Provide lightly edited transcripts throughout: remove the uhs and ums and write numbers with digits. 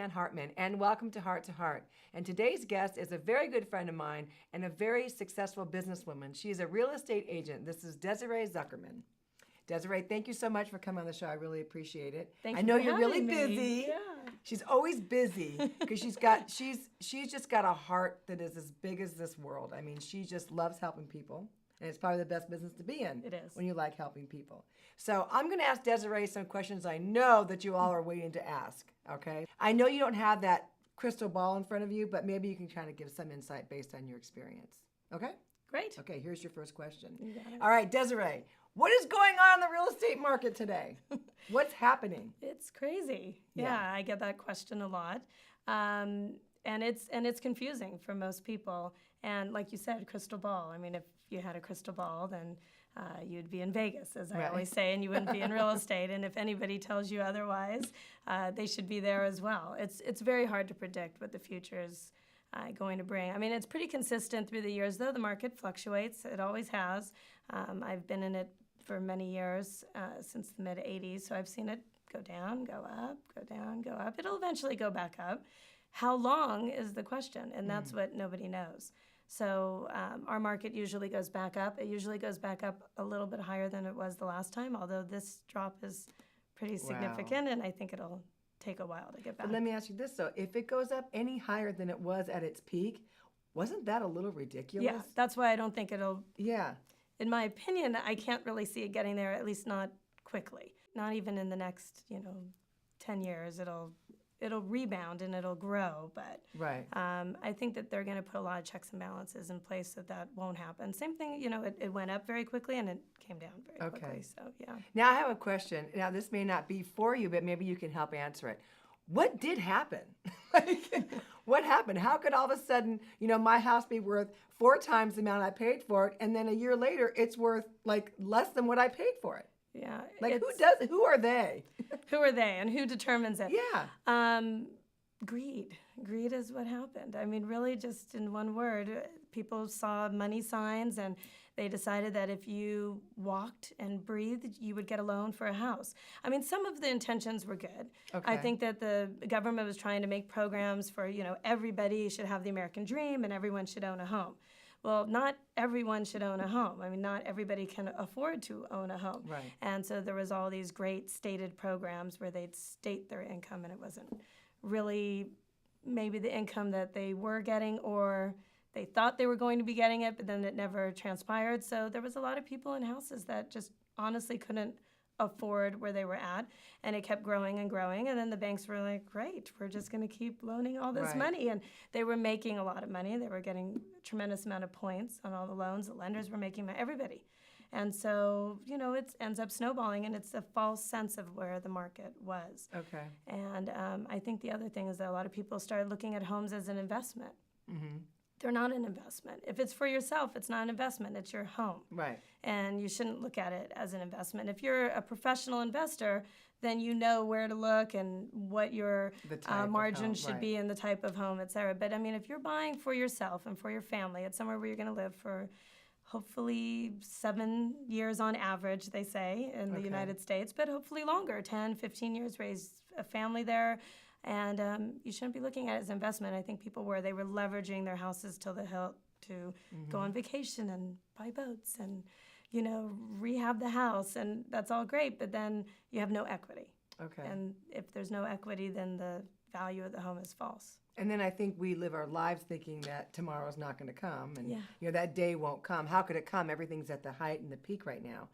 Suzanne Hartman, and welcome to Heart to Heart. And today's guest is a very good friend of mine and a very successful businesswoman. She is a real estate agent. This is Desiree Zuckerman. Desiree, thank you so much for coming on the show. I really appreciate it. Thank I you know for you're really having me. busy. Yeah. She's always busy because she's just got a heart that is as big as this world. I mean, she just loves helping people. And it's probably the best business to be in. It is. When you like helping people. So I'm going to ask Desiree some questions I know that you all are waiting to ask, okay? I know you don't have that crystal ball in front of you, but maybe you can kind of give some insight based on your experience, okay? Great. Okay, here's your first question. You got it. All right, Desiree, what is going on in the real estate market today? What's happening? It's crazy. Yeah. Yeah, I get that question a lot. And it's confusing for most people. And like you said, crystal ball. I mean, if you had a crystal ball, then you'd be in Vegas, as I always say, and you wouldn't be in real estate. And if anybody tells you otherwise, they should be there as well. It's very hard to predict what the future is going to bring. I mean, it's pretty consistent through the years, though. The market fluctuates. It always has. I've been in it for many years, since the mid-'80s, so I've seen it go down, go up, go down, go up. It'll eventually go back up. How long is the question, and that's what nobody knows. So our market usually goes back up. It usually goes back up a little bit higher than it was the last time, although this drop is pretty significant, and I think it'll take a while to get back. But let me ask you this, though. If it goes up any higher than it was at its peak, wasn't that a little ridiculous? Yeah, that's why I don't think it'll... Yeah. In my opinion, I can't really see it getting there, at least not quickly. Not even in the next, 10 years. It'll rebound and it'll grow, but right. I think that they're going to put a lot of checks and balances in place so that won't happen. Same thing, it went up very quickly and it came down very quickly. So, yeah. Now I have a question. Now this may not be for you, but maybe you can help answer it. What did happen? What happened? How could all of a sudden, my house be worth 4 times the amount I paid for it, and then a year later it's worth like less than what I paid for it? Yeah. Like who are they? Who are they and who determines it? Yeah. Greed. Greed is what happened. I mean, really just in one word, people saw money signs and they decided that if you walked and breathed, you would get a loan for a house. I mean, some of the intentions were good. Okay. I think that the government was trying to make programs for, everybody should have the American dream and everyone should own a home. Well, not everyone should own a home. I mean, not everybody can afford to own a home. Right. And so there was all these great stated programs where they'd state their income, and it wasn't really maybe the income that they were getting, or they thought they were going to be getting it, but then it never transpired. So there was a lot of people in houses that just honestly couldn't afford where they were at, and it kept growing and growing, and then the banks were like, great, we're just going to keep loaning all this money, and they were making a lot of money. They were getting a tremendous amount of points on all the loans. The lenders were making everybody. And so, it ends up snowballing, and it's a false sense of where the market was. Okay. And I think the other thing is that a lot of people started looking at homes as an investment. Mm-hmm. They're not an investment. If it's for yourself, it's not an investment. It's your home. Right. And you shouldn't look at it as an investment. If you're a professional investor, then you know where to look and what your margin should be in the type of home, et cetera. But, I mean, if you're buying for yourself and for your family, it's somewhere where you're going to live for hopefully 7 years on average, they say, in the United States, but hopefully longer, 10, 15 years, raise a family there. And you shouldn't be looking at it as an investment. I think people were. They were leveraging their houses till the hilt to go on vacation and buy boats and, rehab the house. And that's all great, but then you have no equity. Okay. And if there's no equity, then the value of the home is false. And then I think we live our lives thinking that tomorrow's not going to come, and that day won't come. How could it come? Everything's at the height and the peak right now,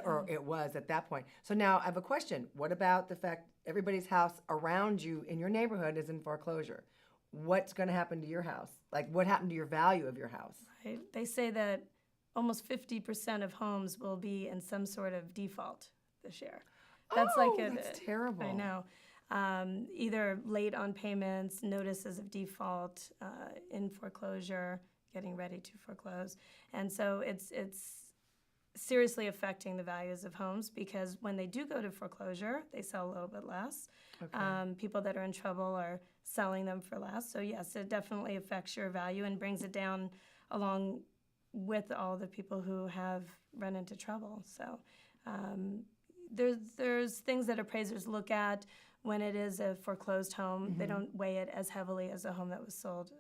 or it was at that point. So now I have a question. What about the fact everybody's house around you in your neighborhood is in foreclosure? What's going to happen to your house? Like, what happened to your value of your house? Right. They say that almost 50% of homes will be in some sort of default this year. That's that's terrible. I know. Either late on payments, notices of default, in foreclosure, getting ready to foreclose. And so it's seriously affecting the values of homes, because when they do go to foreclosure, they sell a little bit less. Okay. People that are in trouble are selling them for less. So yes, it definitely affects your value and brings it down along with all the people who have run into trouble. So there's things that appraisers look at when it is a foreclosed home, they don't weigh it as heavily as a home that was sold,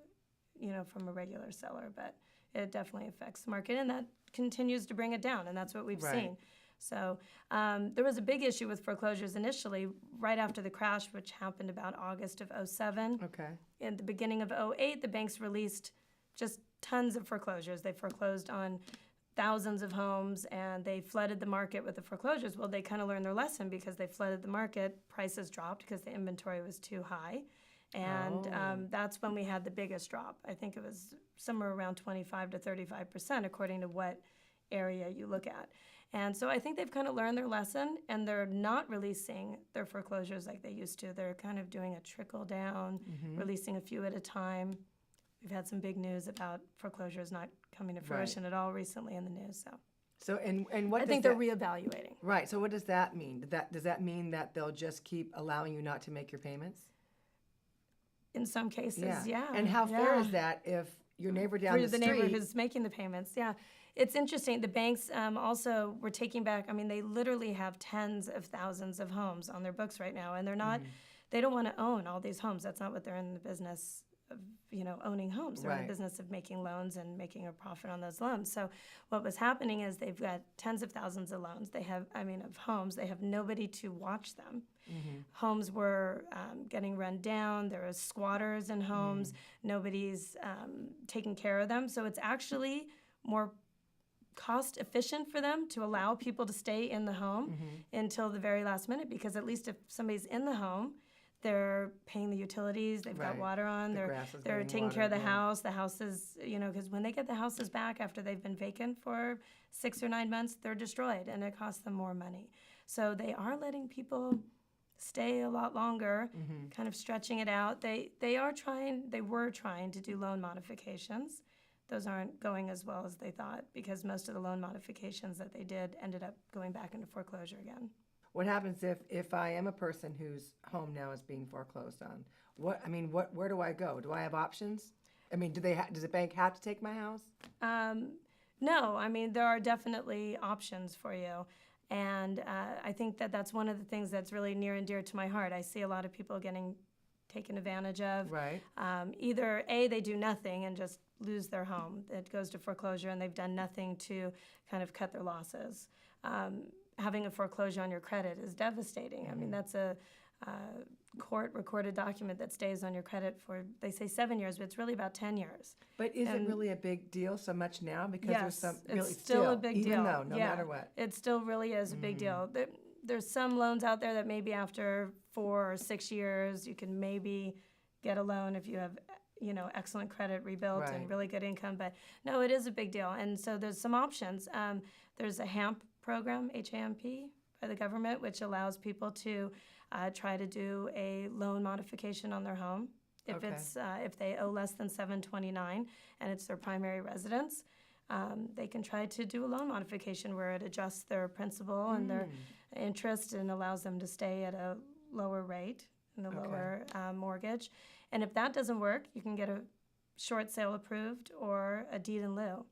from a regular seller. But it definitely affects the market, and that continues to bring it down, and that's what we've seen. So there was a big issue with foreclosures initially, right after the crash, which happened about August of '07. Okay. In the beginning of '08, the banks released just tons of foreclosures. They foreclosed on thousands of homes, and they flooded the market with the foreclosures. Well, they kind of learned their lesson because they flooded the market. Prices dropped because the inventory was too high. And that's when we had the biggest drop. I think it was somewhere around 25 to 35%, according to what area you look at. And so I think they've kind of learned their lesson, and they're not releasing their foreclosures like they used to. They're kind of doing a trickle down, releasing a few at a time. We've had some big news about foreclosures not coming to fruition at all recently in the news. So and what I think they're reevaluating. Right. So what does that mean? Does that mean that they'll just keep allowing you not to make your payments? In some cases, yeah. And how fair is that if your neighbor down the street... For the neighbor who's making the payments, yeah. It's interesting. The banks also were taking back, they literally have tens of thousands of homes on their books right now, and they're not, they don't want to own all these homes. That's not what they're in the business of, owning homes. They're in the business of making loans and making a profit on those loans. So what was happening is they've got tens of thousands of loans. They have, of homes. They have nobody to watch them. Homes were getting run down. There were squatters in homes. Nobody's taking care of them. So it's actually more cost efficient for them to allow people to stay in the home until the very last minute, because at least if somebody's in the home, they're paying the utilities, they've got water on, they're taking care of the house. The house is, because when they get the houses back after they've been vacant for 6 or 9 months, they're destroyed, and it costs them more money. So they are letting people stay a lot longer, kind of stretching it out. They were trying to do loan modifications. Those aren't going as well as they thought, because most of the loan modifications that they did ended up going back into foreclosure again. What happens if I am a person whose home now is being foreclosed on? Where do I go? Do I have options? Does the bank have to take my house? No, there are definitely options for you. And I think that's one of the things that's really near and dear to my heart. I see a lot of people getting taken advantage of. Right. Either A, they do nothing and just lose their home. It goes to foreclosure, and they've done nothing to kind of cut their losses. Having a foreclosure on your credit is devastating. That's a court-recorded document that stays on your credit for, they say 7 years, but it's really about 10 years. But is it really a big deal so much now? Because yes, there's some it's still a big deal. Even though, no matter what. It still really is a big deal. There's some loans out there that maybe after 4 or 6 years, you can maybe get a loan if you have excellent credit, rebuilt, and really good income. But no, it is a big deal. And so there's some options. There's a HAMP program, HAMP, by the government, which allows people to try to do a loan modification on their home. If they owe less than $729 and it's their primary residence, they can try to do a loan modification where it adjusts their principal and their interest and allows them to stay at a lower rate and a lower mortgage. And if that doesn't work, you can get a short sale approved or a deed in lieu.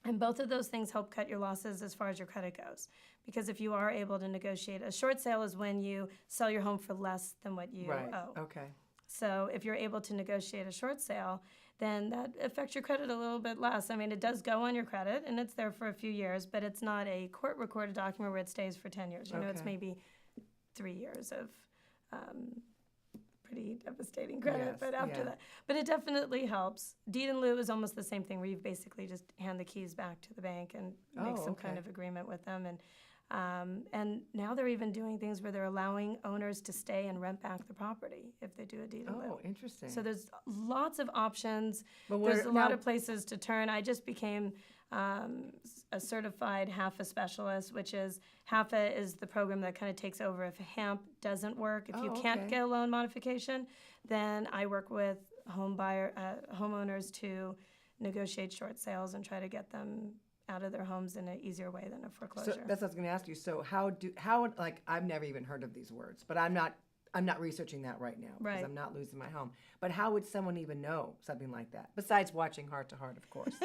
And both of those things help cut your losses as far as your credit goes. Because if you are able to negotiate, a short sale is when you sell your home for less than what you owe. Okay. So if you're able to negotiate a short sale, then that affects your credit a little bit less. It does go on your credit, and it's there for a few years, but it's not a court-recorded document where it stays for 10 years. It's maybe 3 years of pretty devastating credit, but after that. But it definitely helps. Deed in lieu is almost the same thing, where you basically just hand the keys back to the bank and make some kind of agreement with them. And now they're even doing things where they're allowing owners to stay and rent back the property if they do a deed in lieu. Oh, interesting. So there's lots of options. There's a lot of places to turn. I just became a certified HAFA specialist, which is, HAFA is the program that kind of takes over if HAMP doesn't work. If you can't get a loan modification, then I work with homeowners to negotiate short sales and try to get them out of their homes in an easier way than a foreclosure. So that's what I was going to ask you. So how I've never even heard of these words, but I'm not researching that right now because I'm not losing my home. But how would someone even know something like that, besides watching Heart to Heart, of course?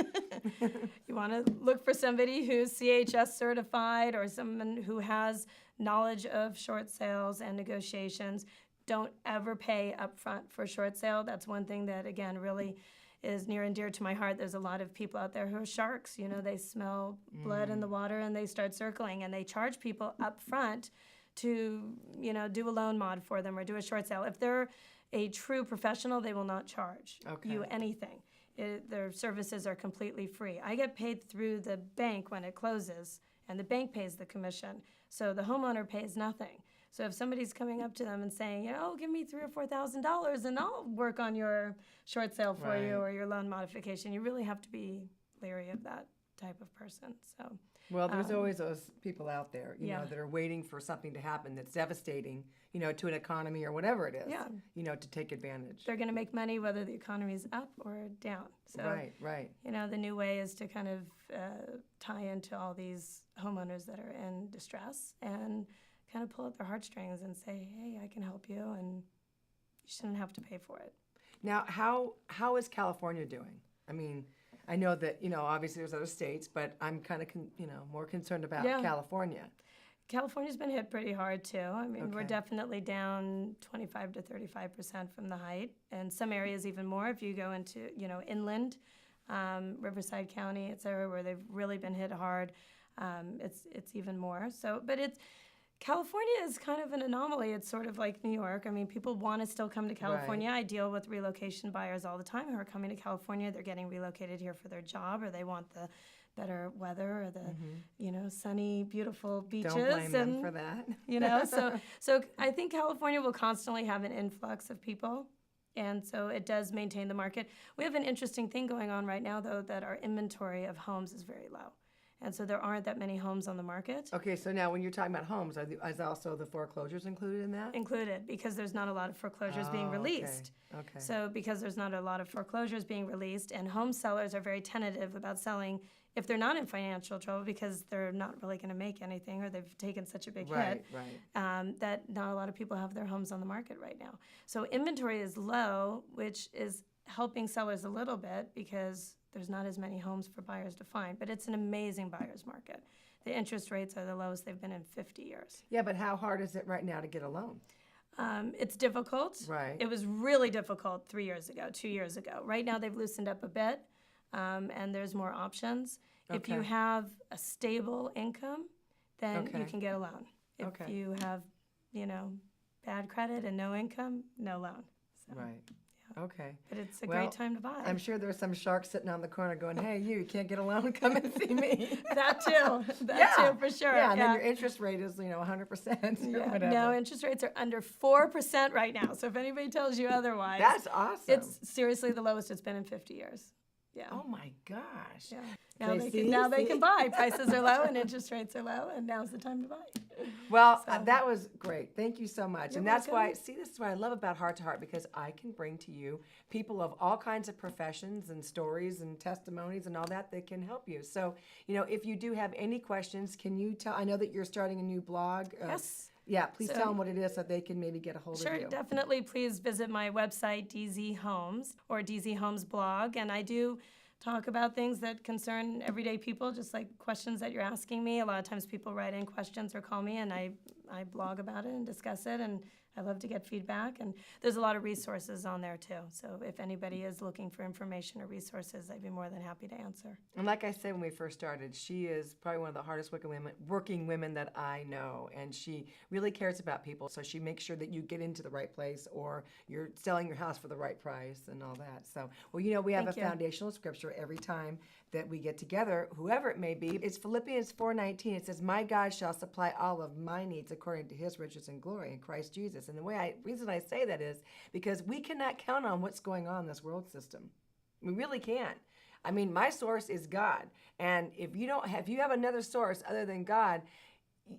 You want to look for somebody who's CHS certified or someone who has knowledge of short sales and negotiations. Don't ever pay up front for a short sale. That's one thing that, again, really is near and dear to my heart. There's a lot of people out there who are sharks. You know, they smell blood in the water and they start circling, and they charge people up front to, you know, do a loan mod for them or do a short sale. If they're a true professional, they will not charge you anything. Their services are completely free. I get paid through the bank when it closes, and the bank pays the commission. So the homeowner pays nothing. So if somebody's coming up to them and saying, you know, give me $3,000 or $4,000 and I'll work on your short sale for you or your loan modification, you really have to be leery of that type of person. So, well, there's always those people out there, you know, that are waiting for something to happen that's devastating, you know, to an economy or whatever it is, you know, to take advantage. They're going to make money whether the economy is up or down. So, right. You know, the new way is to kind of tie into all these homeowners that are in distress and kind of pull at their heartstrings and say, hey, I can help you, and you shouldn't have to pay for it. Now, how is California doing? I mean, I know that, you know, obviously there's other states, but I'm kind of, you know, more concerned about California. California's been hit pretty hard, too. I mean, we're definitely down 25 to 35% from the height, and some areas even more. If you go into, you know, inland, Riverside County, it's area where they've really been hit hard. It's even more. So, but California is kind of an anomaly. It's sort of like New York. I mean, people want to still come to California. I deal with relocation buyers all the time who are coming to California. They're getting relocated here for their job, or they want the better weather or the, you know, sunny, beautiful beaches. Don't blame them for that. You know, so I think California will constantly have an influx of people, and so it does maintain the market. We have an interesting thing going on right now, though, that our inventory of homes is very low. And so there aren't that many homes on the market. Okay, so now when you're talking about homes, is also the foreclosures included in that? Included, because there's not a lot of foreclosures being released. Okay. So because there's not a lot of foreclosures being released, and home sellers are very tentative about selling if they're not in financial trouble because they're not really going to make anything or they've taken such a big hit, that not a lot of people have their homes on the market right now. So inventory is low, which is helping sellers a little bit because there's not as many homes for buyers to find, but it's an amazing buyer's market. The interest rates are the lowest they've been in 50 years. Yeah, but how hard is it right now to get a loan? It's difficult. Right. It was really difficult 2 years ago. Right now they've loosened up a bit, and there's more options. If you have a stable income, then you can get a loan. If you have, you know, bad credit and no income, no loan. So. Right. Okay. But it's a great time to buy. I'm sure there's some shark sitting on the corner going, hey, you can't get a loan, come and see me. That too. That too, for sure. Yeah, and then your interest rate is, 100% or whatever. No, interest rates are under 4% right now. So if anybody tells you otherwise. That's awesome. It's seriously the lowest it's been in 50 years. Yeah. Oh, my gosh. Yeah. Now they can buy. Prices are low and interest rates are low, and now's the time to buy. Well, that was great. Thank you so much. You're and that's welcome. why, this is what I love about Heart to Heart, because I can bring to you people of all kinds of professions and stories and testimonies and all that can help you. So, if you do have any questions, can you tell? I know that you're starting a new blog. Yes. Yeah, please tell them what it is so they can maybe get a hold of you. Sure, definitely. Please visit my website, DZ Homes, or DZ Homes blog, and I do talk about things that concern everyday people, just like questions that you're asking me. A lot of times people write in questions or call me, and I blog about it and discuss it, and I love to get feedback. And there's a lot of resources on there, too. So if anybody is looking for information or resources, I'd be more than happy to answer. And like I said when we first started, she is probably one of the hardest working women that I know, and she really cares about people. So she makes sure that you get into the right place or you're selling your house for the right price and all that. So, we have a foundational scripture every time that we get together, whoever it may be. It's Philippians 4:19. It says, "My God shall supply all of my needs according to his riches and glory in Christ Jesus." And the reason I say that is because we cannot count on what's going on in this world system. We really can't. I mean, my source is God. And if you have another source other than God,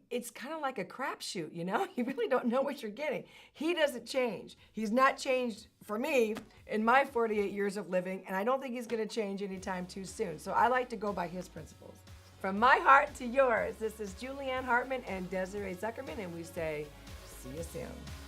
it's kind of like a crapshoot, You really don't know what you're getting. He doesn't change. He's not changed for me in my 48 years of living, and I don't think he's going to change anytime too soon. So I like to go by his principles. From my heart to yours, this is Julianne Hartman and Desiree Zuckerman, and we say, see you soon.